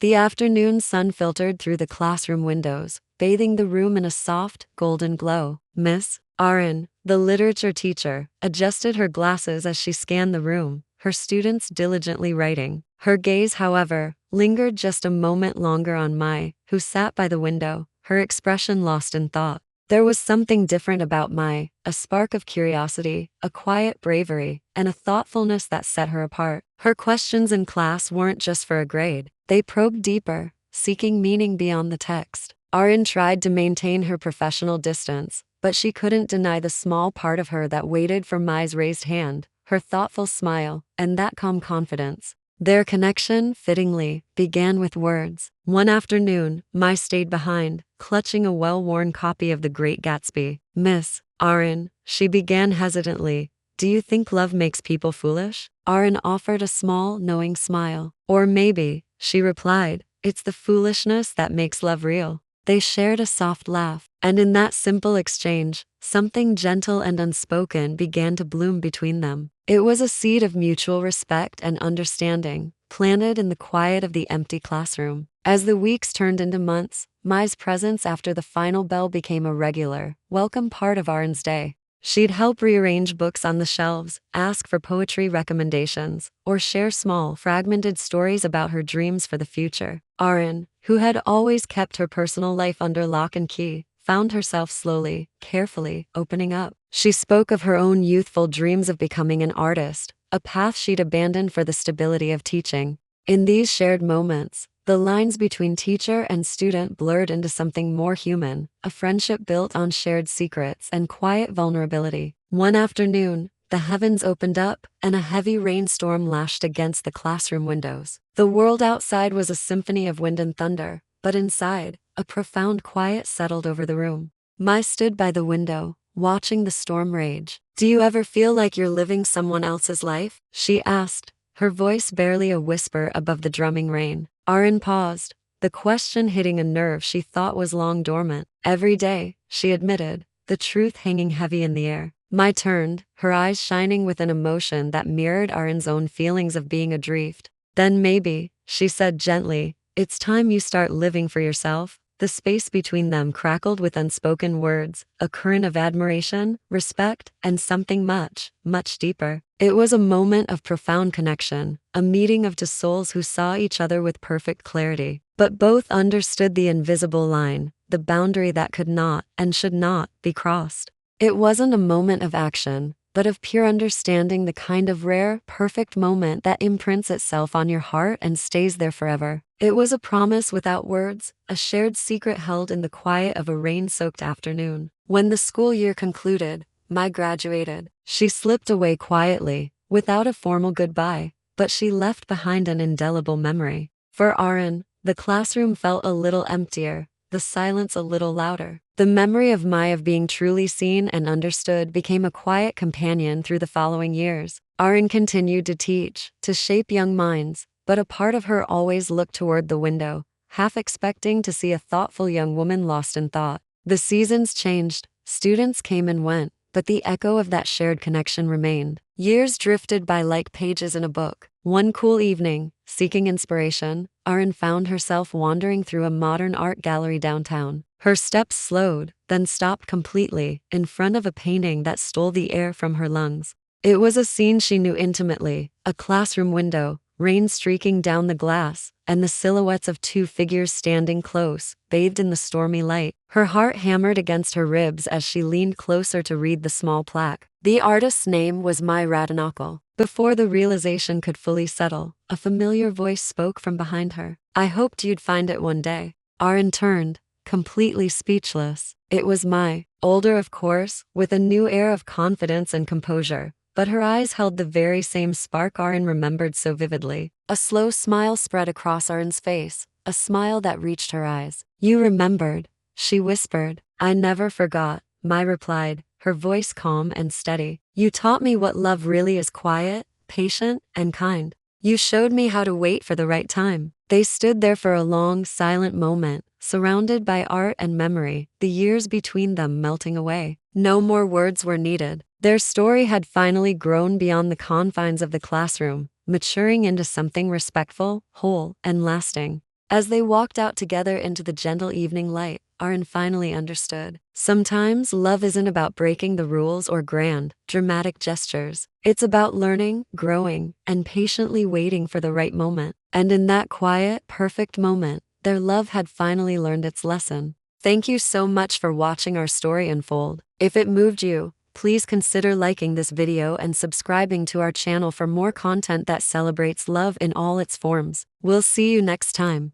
The afternoon sun filtered through the classroom windows, bathing the room in a soft, golden glow. Miss Arin, the literature teacher, adjusted her glasses as she scanned the room, her students diligently writing. Her gaze, however, lingered just a moment longer on Mai, who sat by the window, her expression lost in thought. There was something different about Mai, a spark of curiosity, a quiet bravery, and a thoughtfulness that set her apart. Her questions in class weren't just for a grade. They probed deeper, seeking meaning beyond the text. Arin tried to maintain her professional distance, but she couldn't deny the small part of her that waited for Mai's raised hand, her thoughtful smile, and that calm confidence. Their connection, fittingly, began with words. One afternoon, Mai stayed behind, clutching a well-worn copy of The Great Gatsby. Miss Arin, she began hesitantly, do you think love makes people foolish? Arin offered a small, knowing smile. Or maybe, she replied, it's the foolishness that makes love real. They shared a soft laugh, and in that simple exchange, something gentle and unspoken began to bloom between them. It was a seed of mutual respect and understanding, planted in the quiet of the empty classroom. As the weeks turned into months, Mai's presence after the final bell became a regular, welcome part of Arin's day. She'd help rearrange books on the shelves, ask for poetry recommendations, or share small, fragmented stories about her dreams for the future. Arin, who had always kept her personal life under lock and key, found herself slowly, carefully, opening up. She spoke of her own youthful dreams of becoming an artist, a path she'd abandoned for the stability of teaching. In these shared moments, the lines between teacher and student blurred into something more human, a friendship built on shared secrets and quiet vulnerability. One afternoon, the heavens opened up, and a heavy rainstorm lashed against the classroom windows. The world outside was a symphony of wind and thunder, but inside, a profound quiet settled over the room. Mai stood by the window, watching the storm rage. Do you ever feel like you're living someone else's life? She asked, her voice barely a whisper above the drumming rain. Arin paused, the question hitting a nerve she thought was long dormant. Every day, she admitted, the truth hanging heavy in the air. Mai turned, her eyes shining with an emotion that mirrored Arin's own feelings of being adrift. Then maybe, she said gently, it's time you start living for yourself. The space between them crackled with unspoken words, a current of admiration, respect, and something much, much deeper. It was a moment of profound connection, a meeting of two souls who saw each other with perfect clarity, but both understood the invisible line, the boundary that could not, and should not, be crossed. It wasn't a moment of action, but of pure understanding, the kind of rare, perfect moment that imprints itself on your heart and stays there forever. It was a promise without words, a shared secret held in the quiet of a rain-soaked afternoon. When the school year concluded, Mai graduated. She slipped away quietly, without a formal goodbye, but she left behind an indelible memory. For Arin, the classroom felt a little emptier, the silence a little louder. The memory of Mai of being truly seen and understood became a quiet companion through the following years. Arin continued to teach, to shape young minds, but a part of her always looked toward the window, half expecting to see a thoughtful young woman lost in thought. The seasons changed, students came and went, but the echo of that shared connection remained. Years drifted by like pages in a book. One cool evening, seeking inspiration, Arin found herself wandering through a modern art gallery downtown. Her steps slowed, then stopped completely, in front of a painting that stole the air from her lungs. It was a scene she knew intimately, a classroom window, rain streaking down the glass, and the silhouettes of two figures standing close, bathed in the stormy light. Her heart hammered against her ribs as she leaned closer to read the small plaque. The artist's name was Mai Radonakal. Before the realization could fully settle, a familiar voice spoke from behind her. I hoped you'd find it one day. Arin turned, completely speechless. It was Mai, older of course, with a new air of confidence and composure, but her eyes held the very same spark Arin remembered so vividly. A slow smile spread across Arin's face, a smile that reached her eyes. You remembered, she whispered. I never forgot, Mai replied, her voice calm and steady. You taught me what love really is: quiet, patient, and kind. You showed me how to wait for the right time. They stood there for a long, silent moment, surrounded by art and memory, the years between them melting away. No more words were needed. Their story had finally grown beyond the confines of the classroom, maturing into something respectful, whole, and lasting. As they walked out together into the gentle evening light, Aaron finally understood. Sometimes love isn't about breaking the rules or grand, dramatic gestures. It's about learning, growing, and patiently waiting for the right moment. And in that quiet, perfect moment, their love had finally learned its lesson. Thank you so much for watching our story unfold. If it moved you, please consider liking this video and subscribing to our channel for more content that celebrates love in all its forms. We'll see you next time.